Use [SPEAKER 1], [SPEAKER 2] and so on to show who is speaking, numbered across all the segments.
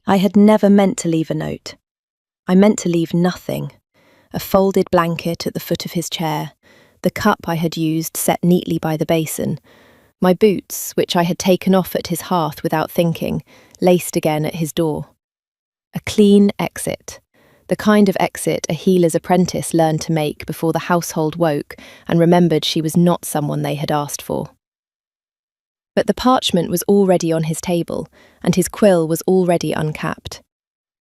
[SPEAKER 1] I had never meant to leave a note. I meant to leave nothing. A folded blanket at the foot of his chair, the cup I had used set neatly by the basin, my boots, which I had taken off at his hearth without thinking, laced again at his door. A clean exit, the kind of exit a healer's apprentice learned to make before the household woke and remembered she was not someone they had asked for. But the parchment was already on his table, and his quill was already uncapped.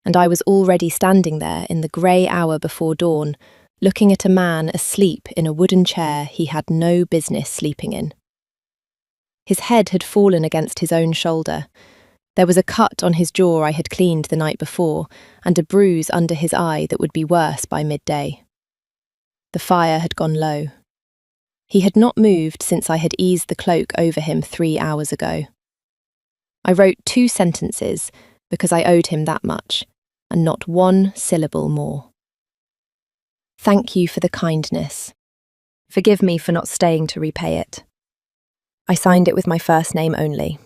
[SPEAKER 1] And I was already standing there in the grey hour before dawn, looking at a man asleep in a wooden chair he had no business sleeping in. His head had fallen against his own shoulder. There was a cut on his jaw I had cleaned the night before, and a bruise under his eye that would be worse by midday. The fire had gone low. He had not moved since I had eased the cloak over him 3 hours ago. I wrote 2 sentences because I owed him that much, and not 1 syllable more. Thank you for the kindness. Forgive me for not staying to repay it. I signed it with my first name only.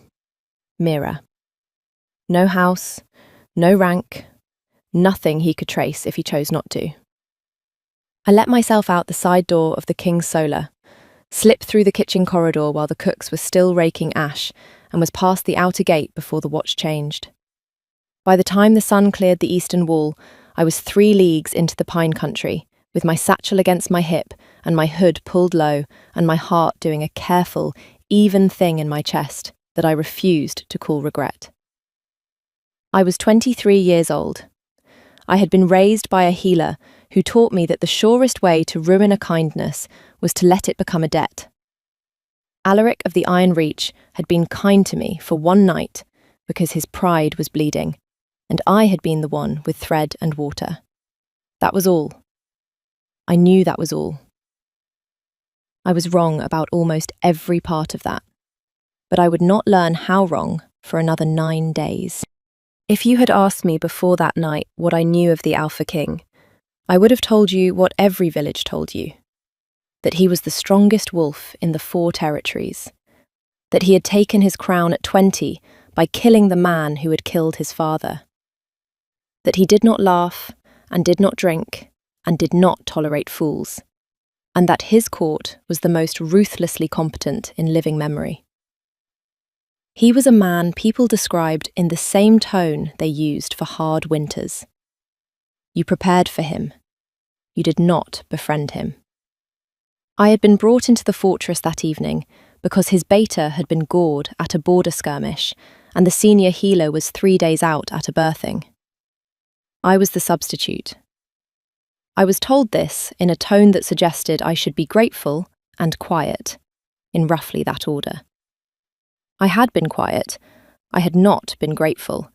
[SPEAKER 1] Mira. No house, no rank, nothing he could trace if he chose not to. I let myself out the side door of the King's Solar, slipped through the kitchen corridor while the cooks were still raking ash, and was past the outer gate before the watch changed. By the time the sun cleared the eastern wall, I was 3 leagues into the pine country, with my satchel against my hip and my hood pulled low and my heart doing a careful, even thing in my chest that I refused to call regret. I was 23 years old. I had been raised by a healer who taught me that the surest way to ruin a kindness was to let it become a debt. Alaric of the Iron Reach had been kind to me for 1 night because his pride was bleeding, and I had been the one with thread and water. That was all. I knew that was all. I was wrong about almost every part of that, but I would not learn how wrong for another 9 days. If you had asked me before that night what I knew of the Alpha King, I would have told you what every village told you, that he was the strongest wolf in the 4 territories, that he had taken his crown at 20 by killing the man who had killed his father, that he did not laugh and did not drink and did not tolerate fools, and that his court was the most ruthlessly competent in living memory. He was a man people described in the same tone they used for hard winters. You prepared for him. You did not befriend him. I had been brought into the fortress that evening because his beta had been gored at a border skirmish, and the senior healer was 3 days out at a birthing. I was the substitute. I was told this in a tone that suggested I should be grateful and quiet, in roughly that order. I had been quiet. I had not been grateful.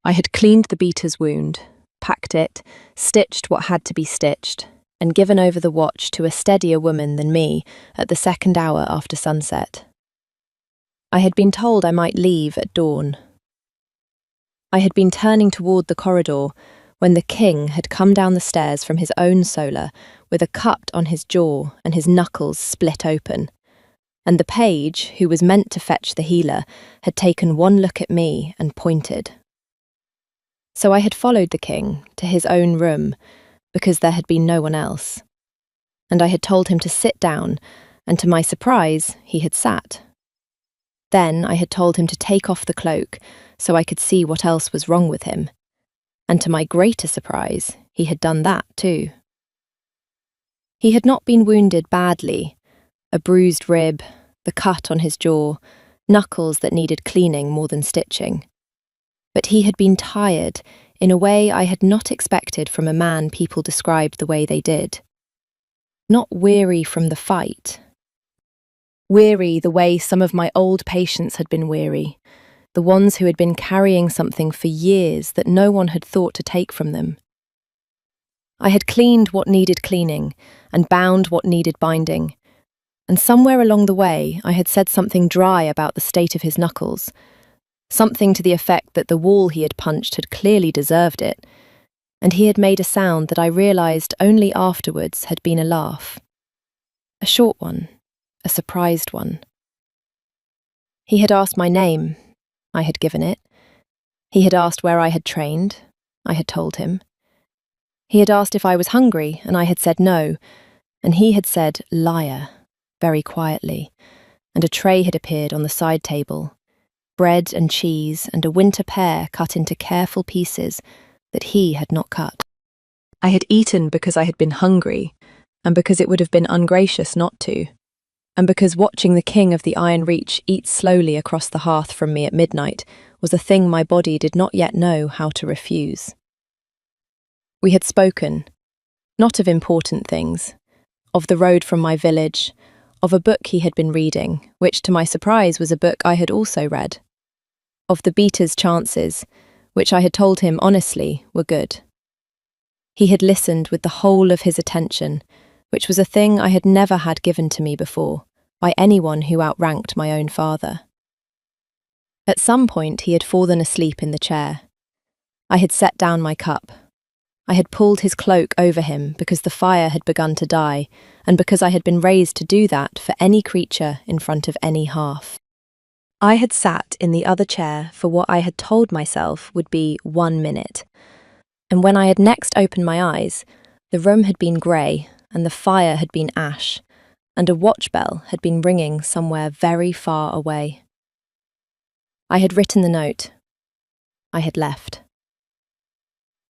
[SPEAKER 1] I had cleaned the beater's wound, packed it, stitched what had to be stitched, and given over the watch to a steadier woman than me at the 2nd hour after sunset. I had been told I might leave at dawn. I had been turning toward the corridor when the king had come down the stairs from his own solar with a cut on his jaw and his knuckles split open, and the page, who was meant to fetch the healer, had taken 1 look at me and pointed. So I had followed the king to his own room, because there had been no one else, and I had told him to sit down, and to my surprise, he had sat. Then I had told him to take off the cloak so I could see what else was wrong with him, and to my greater surprise, he had done that too. He had not been wounded badly. A bruised rib, the cut on his jaw, knuckles that needed cleaning more than stitching. But he had been tired in a way I had not expected from a man people described the way they did. Not weary from the fight. Weary the way some of my old patients had been weary, the ones who had been carrying something for years that no one had thought to take from them. I had cleaned what needed cleaning and bound what needed binding, and somewhere along the way I had said something dry about the state of his knuckles, something to the effect that the wall he had punched had clearly deserved it, and he had made a sound that I realised only afterwards had been a laugh. A short one, a surprised one. He had asked my name. I had given it. He had asked where I had trained. I had told him. He had asked if I was hungry, and I had said no, and he had said, "Liar," very quietly, and a tray had appeared on the side table, bread and cheese and a winter pear cut into careful pieces that he had not cut. I had eaten because I had been hungry, and because it would have been ungracious not to, and because watching the King of the Iron Reach eat slowly across the hearth from me at midnight was a thing my body did not yet know how to refuse. We had spoken, not of important things, of the road from my village, of a book he had been reading, which to my surprise was a book I had also read, of the beater's chances, which I had told him honestly were good. He had listened with the whole of his attention, which was a thing I had never had given to me before, by anyone who outranked my own father. At some point he had fallen asleep in the chair. I had set down my cup. I had pulled his cloak over him because the fire had begun to die, and because I had been raised to do that for any creature in front of any hearth. I had sat in the other chair for what I had told myself would be 1 minute, and when I had next opened my eyes, the room had been grey, and the fire had been ash, and a watch bell had been ringing somewhere very far away. I had written the note. I had left.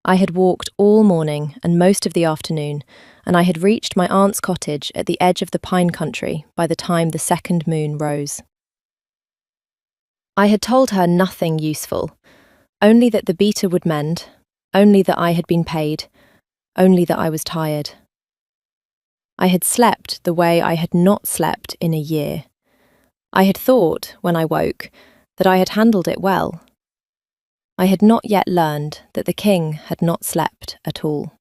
[SPEAKER 1] I had walked all morning and most of the afternoon, and I had reached my aunt's cottage at the edge of the pine country by the time the second moon rose. I had told her nothing useful, only that the beater would mend, only that I had been paid, only that I was tired. I had slept the way I had not slept in a year. I had thought, when I woke, that I had handled it well. I had not yet learned that the king had not slept at all.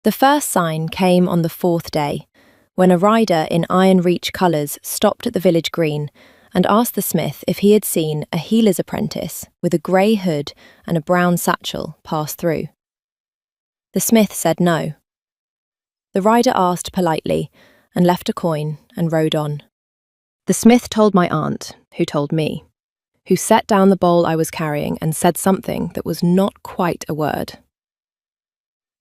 [SPEAKER 1] The first sign came on the 4th day, when a rider in Iron Reach colours stopped at the village green and asked the smith if he had seen a healer's apprentice with a grey hood and a brown satchel pass through. The smith said no. The rider asked politely and left a coin and rode on. The smith told my aunt, who told me, who set down the bowl I was carrying and said something that was not quite a word.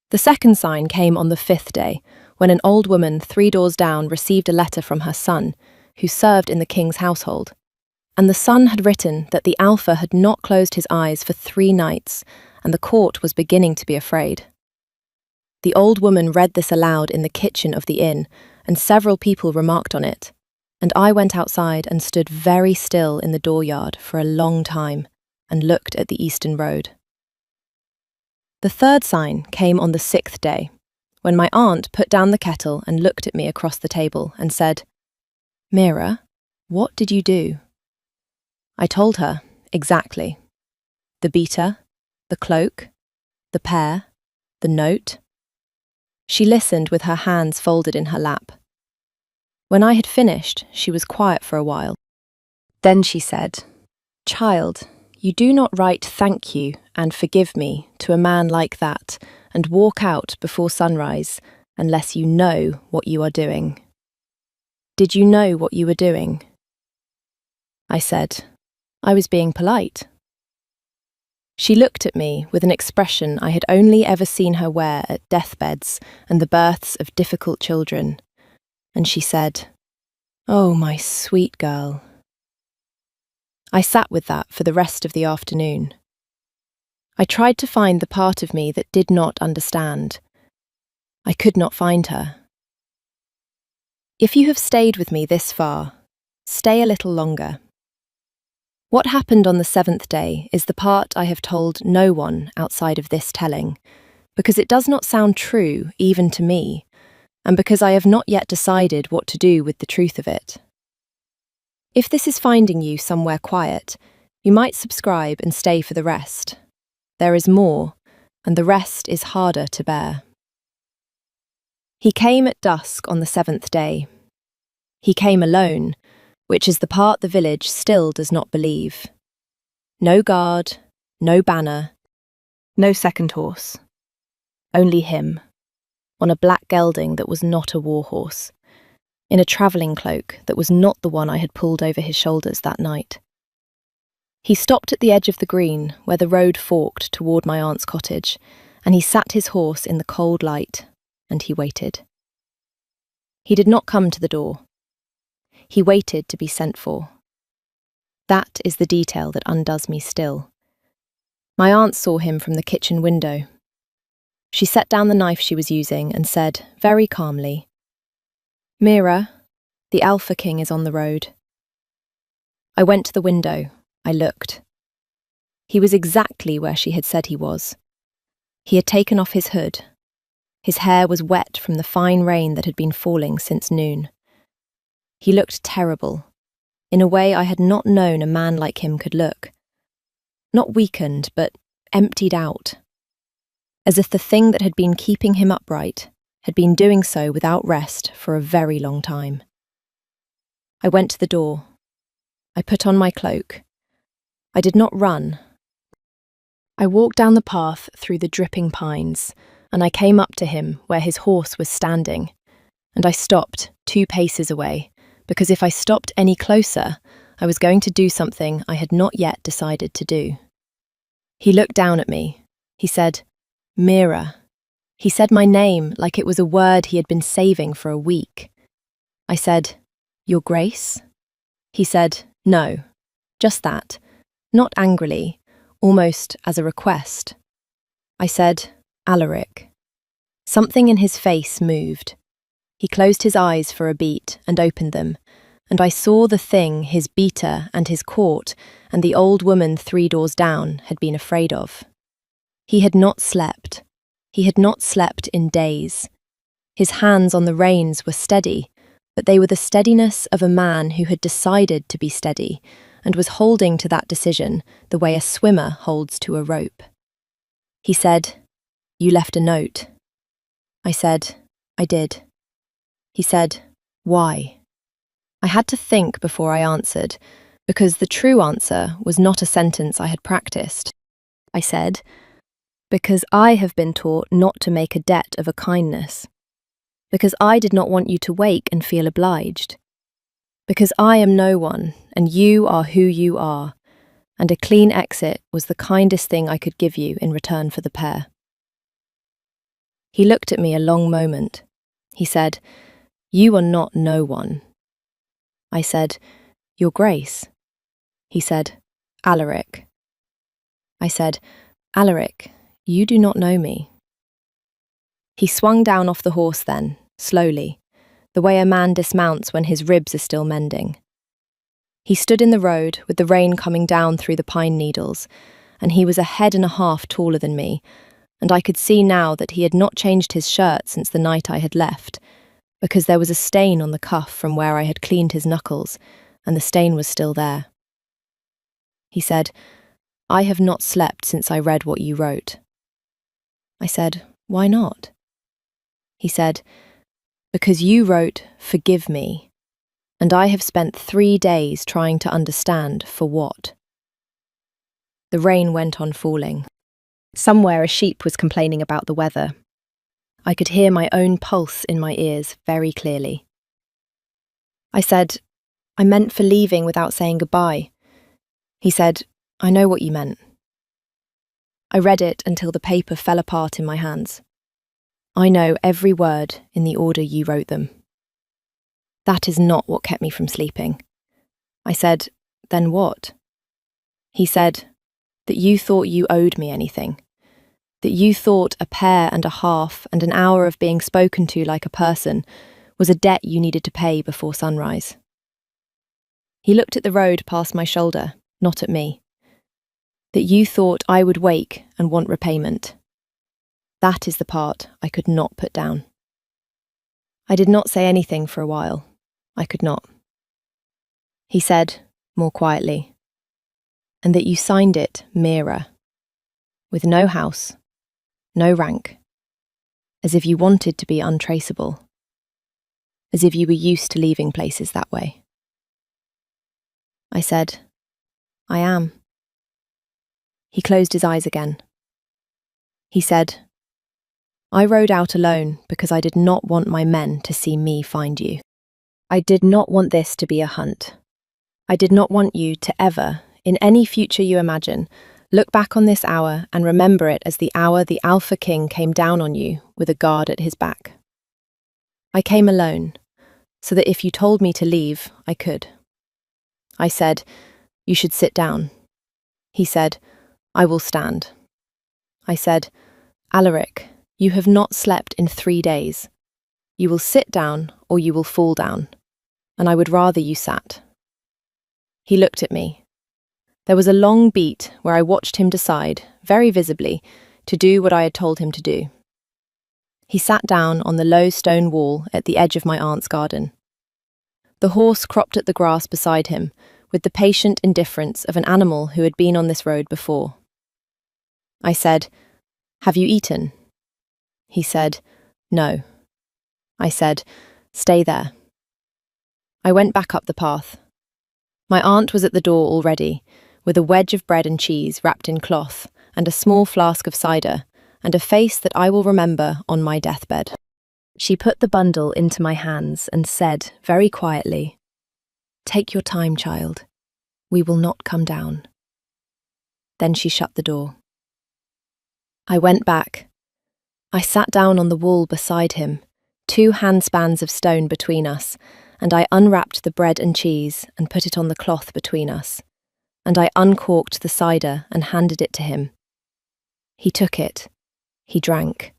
[SPEAKER 1] The second sign came on the 5th day, when an old woman 3 doors down received a letter from her son, who served in the king's household, and the son had written that the Alpha had not closed his eyes for 3 nights, and the court was beginning to be afraid. The old woman read this aloud in the kitchen of the inn, and several people remarked on it, and I went outside and stood very still in the dooryard for a long time and looked at the eastern road. The third sign came on the 6th day, when my aunt put down the kettle and looked at me across the table and said, "Mira, what did you do?" I told her, exactly. The beater, the cloak, the pear, the note. She listened with her hands folded in her lap. When I had finished, she was quiet for a while. Then she said, "Child, you do not write thank you and forgive me to a man like that and walk out before sunrise unless you know what you are doing. Did you know what you were doing?" I said, "I was being polite." She looked at me with an expression I had only ever seen her wear at deathbeds and the births of difficult children, and she said, "Oh, my sweet girl." I sat with that for the rest of the afternoon. I tried to find the part of me that did not understand. I could not find her. If you have stayed with me this far, stay a little longer. What happened on the 7th day is the part I have told no one outside of this telling, because it does not sound true even to me, and because I have not yet decided what to do with the truth of it. If this is finding you somewhere quiet, you might subscribe and stay for the rest. There is more, and the rest is harder to bear. He came at dusk on the 7th day. He came alone, which is the part the village still does not believe. No guard, no banner, no second horse. Only him, on a black gelding that was not a war horse, in a travelling cloak that was not the one I had pulled over his shoulders that night. He stopped at the edge of the green, where the road forked toward my aunt's cottage, and he sat his horse in the cold light, and he waited. He did not come to the door. He waited to be sent for. That is the detail that undoes me still. My aunt saw him from the kitchen window. She set down the knife she was using and said, very calmly, "Mira, the Alpha King is on the road." I went to the window. I looked. He was exactly where she had said he was. He had taken off his hood. His hair was wet from the fine rain that had been falling since noon. He looked terrible, in a way I had not known a man like him could look. Not weakened, but emptied out. As if the thing that had been keeping him upright had been doing so without rest for a very long time. I went to the door. I put on my cloak. I did not run. I walked down the path through the dripping pines, and I came up to him where his horse was standing, and I stopped 2 paces away, because if I stopped any closer, I was going to do something I had not yet decided to do. He looked down at me. He said, "Mira." He said my name like it was a word he had been saving for a week. I said, "Your Grace?" He said, "No, just that, not angrily, almost as a request." I said, "Alaric." Something in his face moved. He closed his eyes for a beat and opened them, and I saw the thing his beater and his court and the old woman 3 doors down had been afraid of. He had not slept. He had not slept in days. His hands on the reins were steady, but they were the steadiness of a man who had decided to be steady and was holding to that decision the way a swimmer holds to a rope. He said, "You left a note." I said, "I did." He said, "Why?" I had to think before I answered, because the true answer was not a sentence I had practiced. I said, "Because I have been taught not to make a debt of a kindness. Because I did not want you to wake and feel obliged. Because I am no one, and you are who you are, and a clean exit was the kindest thing I could give you in return for the pair." He looked at me a long moment. He said, "You are not no one." I said, "Your Grace." He said, "Alaric." I said, "Alaric, you do not know me." He swung down off the horse then, slowly, the way a man dismounts when his ribs are still mending. He stood in the road with the rain coming down through the pine needles, and he was a head and a half taller than me, and I could see now that he had not changed his shirt since the night I had left, because there was a stain on the cuff from where I had cleaned his knuckles, and the stain was still there. He said, "I have not slept since I read what you wrote." I said, "Why not?" He said, "Because you wrote, 'Forgive me,' and I have spent 3 days trying to understand for what." The rain went on falling. Somewhere a sheep was complaining about the weather. I could hear my own pulse in my ears very clearly. I said, "I meant for leaving without saying goodbye." He said, "I know what you meant." I read it until the paper fell apart in my hands. "I know every word in the order you wrote them." That is not what kept me from sleeping. I said, "Then what?" He said, "That you thought you owed me anything. That you thought a pair and a half and an hour of being spoken to like a person was a debt you needed to pay before sunrise." He looked at the road past my shoulder, not at me. "That you thought I would wake and want repayment. That is the part I could not put down." I did not say anything for a while. I could not. He said, more quietly, "And that you signed it Mira, with no house, no rank, as if you wanted to be untraceable, as if you were used to leaving places that way." I said, "I am." He closed his eyes again. He said, "I rode out alone because I did not want my men to see me find you. I did not want this to be a hunt. I did not want you to ever, In any future you imagine, look back on this hour and remember it as the hour the Alpha King came down on you with a guard at his back. I came alone, so that if you told me to leave, I could. I said, "You should sit down." He said, "I will stand." I said, "Alaric, you have not slept in 3 days. You will sit down or you will fall down, and I would rather you sat." He looked at me. There was a long beat where I watched him decide, very visibly, to do what I had told him to do. He sat down on the low stone wall at the edge of my aunt's garden. The horse cropped at the grass beside him, with the patient indifference of an animal who had been on this road before. I said, "Have you eaten?" He said, "No." I said, "Stay there." I went back up the path. My aunt was at the door already, with a wedge of bread and cheese wrapped in cloth, and a small flask of cider, and a face that I will remember on my deathbed. She put the bundle into my hands and said, very quietly, "Take your time, child. We will not come down." Then she shut the door. I went back. I sat down on the wall beside him, 2 handspans of stone between us, and I unwrapped the bread and cheese and put it on the cloth between us, and I uncorked the cider and handed it to him. He took it. He drank.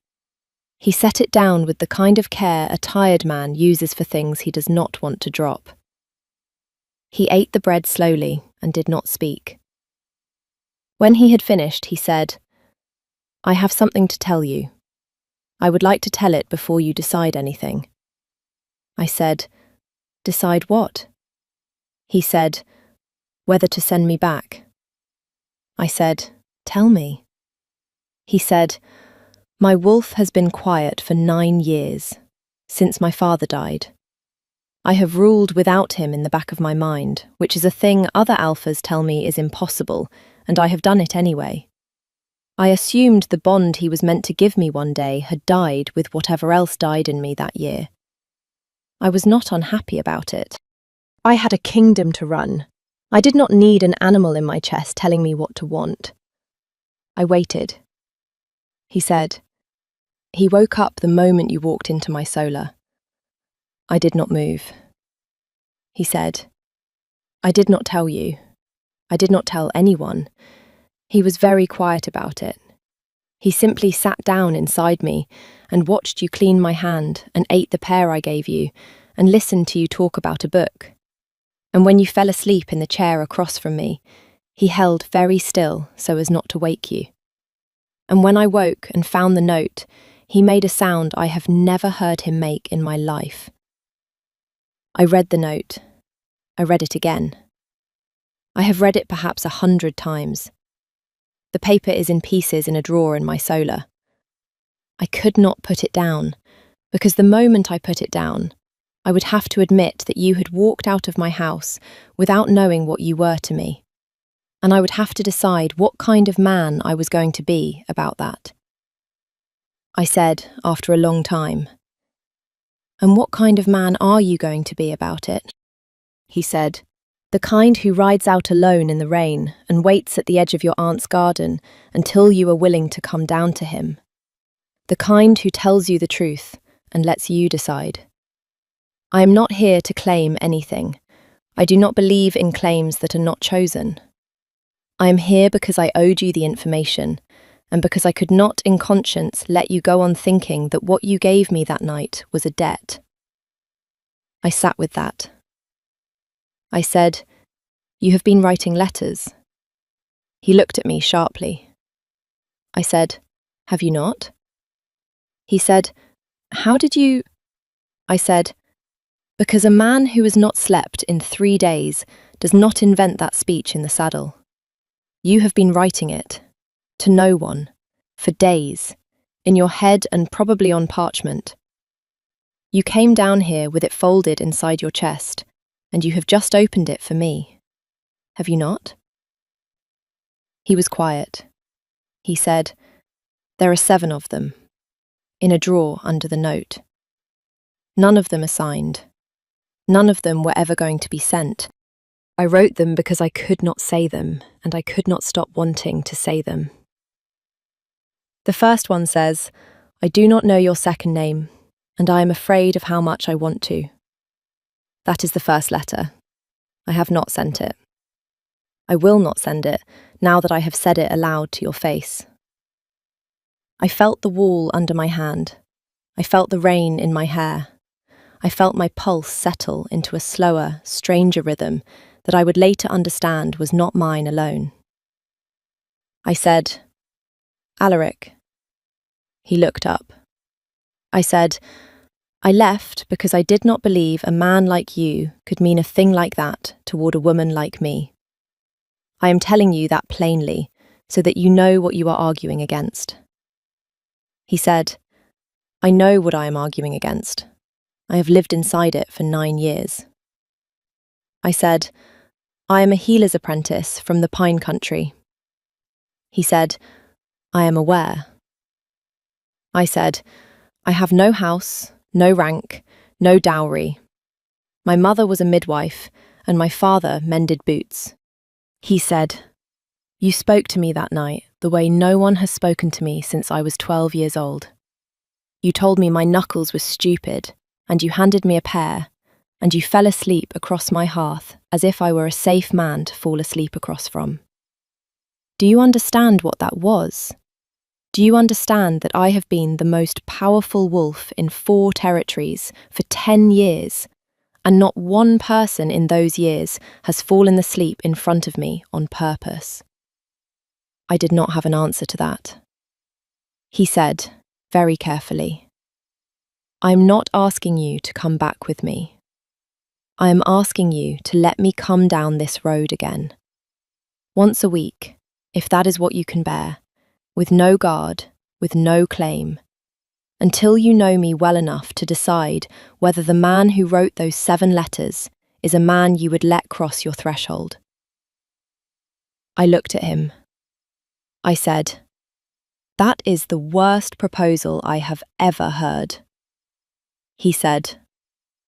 [SPEAKER 1] He set it down with the kind of care a tired man uses for things he does not want to drop. He ate the bread slowly and did not speak. When he had finished, he said, "I have something to tell you. I would like to tell it before you decide anything." I said, "Decide what?" He said, "Whether to send me back." I said, "Tell me." He said, "My wolf has been quiet for 9 years, since my father died. I have ruled without him in the back of my mind, which is a thing other alphas tell me is impossible, and I have done it anyway. I assumed the bond he was meant to give me one day had died with whatever else died in me that year. I was not unhappy about it. I had a kingdom to run. I did not need an animal in my chest telling me what to want. I waited. He said, "He woke up the moment you walked into my solar." I did not move. He said, "I did not tell you. I did not tell anyone." He was very quiet about it. He simply sat down inside me and watched you clean my hand and ate the pear I gave you and listened to you talk about a book. And when you fell asleep in the chair across from me, he held very still so as not to wake you. And when I woke and found the note, he made a sound I have never heard him make in my life. I read the note. I read it again. I have read it perhaps 100 times. The paper is in pieces in a drawer in my solar. I could not put it down, because the moment I put it down, I would have to admit that you had walked out of my house without knowing what you were to me, and I would have to decide what kind of man I was going to be about that. I said, after a long time, "And what kind of man are you going to be about it?" He said, "The kind who rides out alone in the rain and waits at the edge of your aunt's garden until you are willing to come down to him. The kind who tells you the truth and lets you decide. I am not here to claim anything. I do not believe in claims that are not chosen. I am here because I owed you the information, and because I could not in conscience let you go on thinking that what you gave me that night was a debt." I sat with that. I said, "You have been writing letters." He looked at me sharply. I said, "Have you not?" He said, "How did you—" I said, "Because a man who has not slept in 3 days does not invent that speech in the saddle. You have been writing it, to no one, for days, in your head and probably on parchment. You came down here with it folded inside your chest, and you have just opened it for me. Have you not?" He was quiet. He said, "There are 7 of them, in a drawer under the note. None of them are signed. None of them were ever going to be sent. I wrote them because I could not say them, and I could not stop wanting to say them. The first one says, "I do not know your second name, and I am afraid of how much I want to." That is the first letter. I have not sent it. I will not send it, now that I have said it aloud to your face. I felt the wall under my hand. I felt the rain in my hair. I felt my pulse settle into a slower, stranger rhythm that I would later understand was not mine alone. I said, "Alaric." He looked up. I said, "I left because I did not believe a man like you could mean a thing like that toward a woman like me. I am telling you that plainly, so that you know what you are arguing against." He said, "I know what I am arguing against. I have lived inside it for 9 years." I said, "I am a healer's apprentice from the Pine Country." He said, "I am aware." I said, "I have no house, no rank, no dowry. My mother was a midwife, and my father mended boots." He said, "You spoke to me that night the way no one has spoken to me since I was 12 years old. You told me my knuckles were stupid, and you handed me a pair, and you fell asleep across my hearth as if I were a safe man to fall asleep across from. Do you understand what that was? Do you understand that I have been the most powerful wolf in 4 territories for 10 years, and not one person in those years has fallen asleep in front of me on purpose?" I did not have an answer to that. He said, very carefully, "I am not asking you to come back with me. I am asking you to let me come down this road again. Once a week, if that is what you can bear, with no guard, with no claim, until you know me well enough to decide whether the man who wrote those 7 letters is a man you would let cross your threshold." I looked at him. I said, "That is the worst proposal I have ever heard." He said,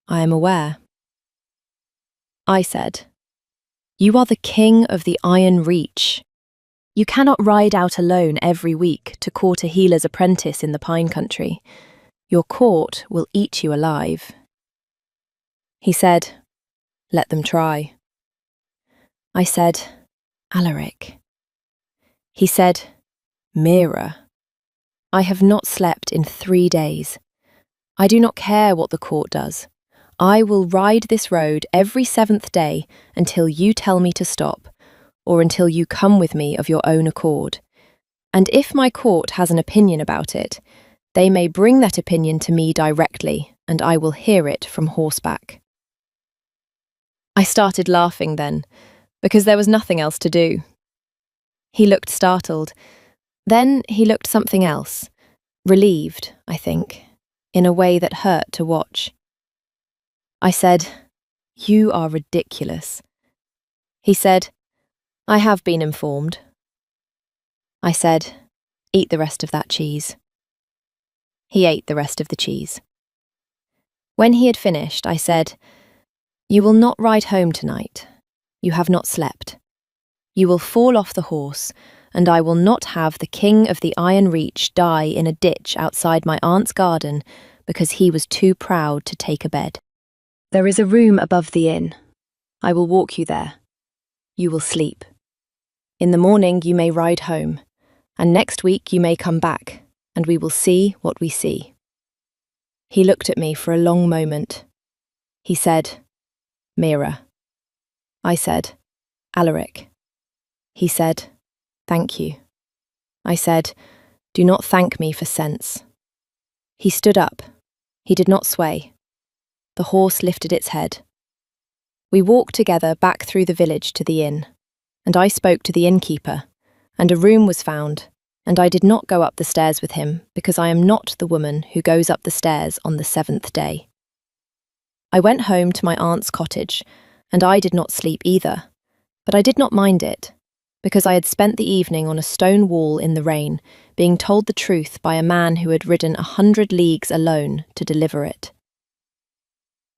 [SPEAKER 1] "I am aware." I said, "You are the king of the Iron Reach. You cannot ride out alone every week to court a healer's apprentice in the Pine Country. Your court will eat you alive." He said, "Let them try." I said, "Alaric." He said, "Mira, I have not slept in 3 days. I do not care what the court does. I will ride this road every 7th day until you tell me to stop, or until you come with me of your own accord. And if my court has an opinion about it, they may bring that opinion to me directly, and I will hear it from horseback." I started laughing then, because there was nothing else to do. He looked startled. Then he looked something else, relieved, I think, in a way that hurt to watch. I said, "You are ridiculous." He said, "I have been informed." I said, "Eat the rest of that cheese." He ate the rest of the cheese. When he had finished, I said, "You will not ride home tonight. You have not slept. You will fall off the horse, and I will not have the king of the Iron Reach die in a ditch outside my aunt's garden because he was too proud to take a bed. There is a room above the inn. I will walk you there. You will sleep. In the morning you may ride home, and next week you may come back, and we will see what we see." He looked at me for a long moment. He said, "Mira." I said, "Alaric." He said, "Thank you." I said, "Do not thank me for sense." He stood up. He did not sway. The horse lifted its head. We walked together back through the village to the inn, and I spoke to the innkeeper, and a room was found, and I did not go up the stairs with him because I am not the woman who goes up the stairs on the 7th day. I went home to my aunt's cottage, and I did not sleep either, but I did not mind it, because I had spent the evening on a stone wall in the rain, being told the truth by a man who had ridden 100 leagues alone to deliver it.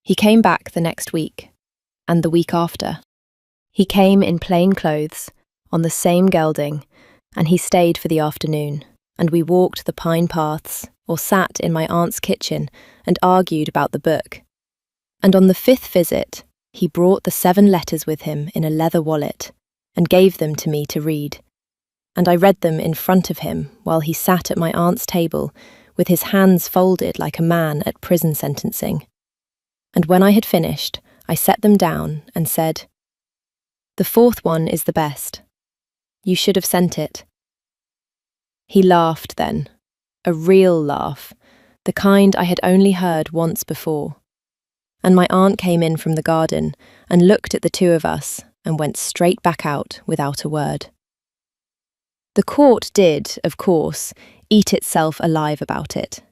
[SPEAKER 1] He came back the next week, and the week after. He came in plain clothes, on the same gelding, and he stayed for the afternoon, and we walked the pine paths, or sat in my aunt's kitchen and argued about the book. And on the 5th visit, he brought the 7 letters with him in a leather wallet, and gave them to me to read. And I read them in front of him while he sat at my aunt's table, with his hands folded like a man at prison sentencing. And when I had finished, I set them down and said, "The 4th one is the best. You should have sent it." He laughed then, a real laugh, the kind I had only heard once before. And my aunt came in from the garden and looked at the 2 of us and went straight back out without a word. The court did, of course, eat itself alive about it.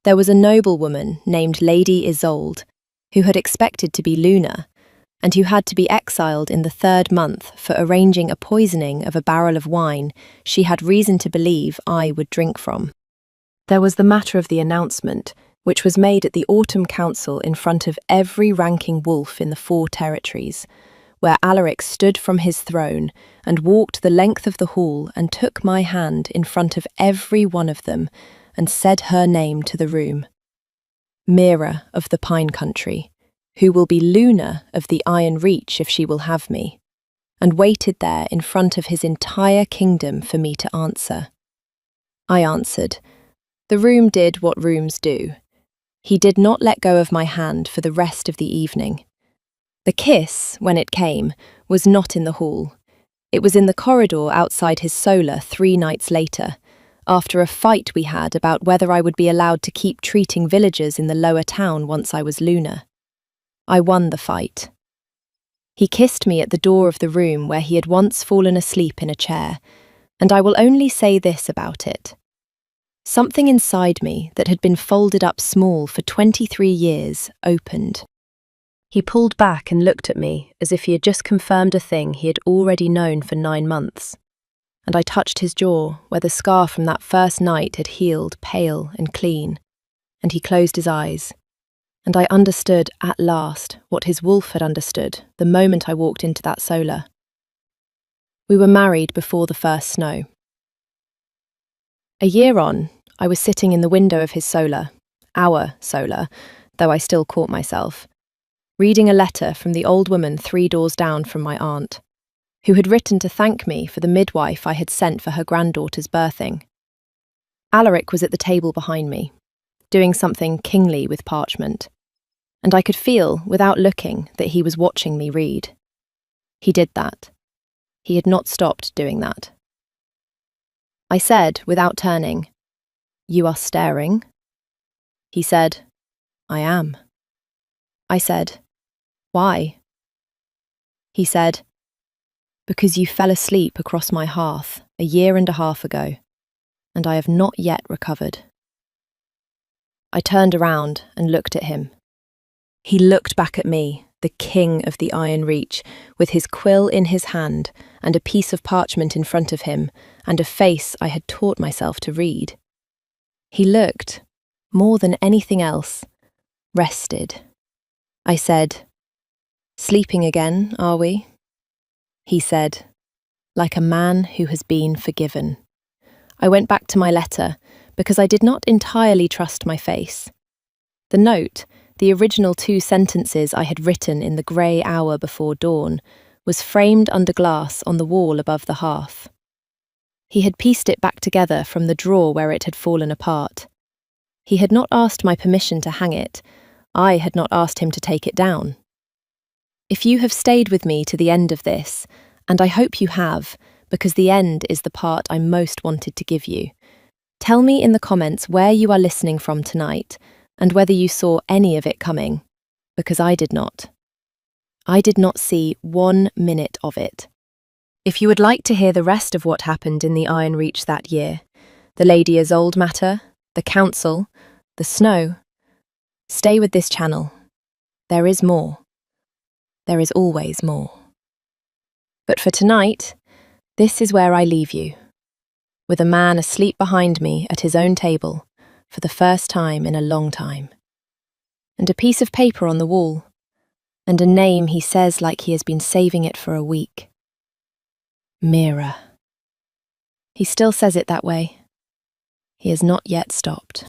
[SPEAKER 1] There was a noblewoman named Lady Isolde, who had expected to be Luna, and who had to be exiled in the 3rd month for arranging a poisoning of a barrel of wine she had reason to believe I would drink from. There was the matter of the announcement, which was made at the autumn council in front of every ranking wolf in the 4 territories, where Alaric stood from his throne and walked the length of the hall and took my hand in front of every one of them and said her name to the room. Mira of the Pine Country, who will be Luna of the Iron Reach if she will have me, and waited there in front of his entire kingdom for me to answer. I answered. The room did what rooms do. He did not let go of my hand for the rest of the evening. The kiss, when it came, was not in the hall. It was in the corridor outside his solar 3 nights later, after a fight we had about whether I would be allowed to keep treating villagers in the lower town once I was Luna. I won the fight. He kissed me at the door of the room where he had once fallen asleep in a chair, and I will only say this about it. Something inside me that had been folded up small for 23 years opened. He pulled back and looked at me as if he had just confirmed a thing he had already known for 9 months. And I touched his jaw, where the scar from that first night had healed pale and clean, and he closed his eyes. And I understood at last what his wolf had understood the moment I walked into that solar. We were married before the first snow. A year on, I was sitting in the window of his solar, our solar, though I still caught myself, reading a letter from the old woman 3 doors down from my aunt, who had written to thank me for the midwife I had sent for her granddaughter's birthing. Alaric was at the table behind me, doing something kingly with parchment, and I could feel, without looking, that he was watching me read. He did that. He had not stopped doing that. I said, without turning, "You are staring?" He said, "I am." I said, "Why?" He said, "Because you fell asleep across my hearth 1.5 years ago, and I have not yet recovered." I turned around and looked at him. He looked back at me, the king of the Iron Reach, with his quill in his hand and a piece of parchment in front of him and a face I had taught myself to read. He looked, more than anything else, rested. I said, "Sleeping again, are we?" He said, "Like a man who has been forgiven." I went back to my letter because I did not entirely trust my face. The note, the original 2 sentences I had written in the grey hour before dawn, was framed under glass on the wall above the hearth. He had pieced it back together from the drawer where it had fallen apart. He had not asked my permission to hang it. I had not asked him to take it down. If you have stayed with me to the end of this, and I hope you have, because the end is the part I most wanted to give you, tell me in the comments where you are listening from tonight, and whether you saw any of it coming, because I did not. I did not see 1 minute of it. If you would like to hear the rest of what happened in the Iron Reach that year, the Lady Isolde matter, the council, the snow, stay with this channel. There is more. There is always more. But for tonight, this is where I leave you, with a man asleep behind me at his own table, for the first time in a long time, and a piece of paper on the wall, and a name he says like he has been saving it for a week. Mira. He still says it that way. He has not yet stopped.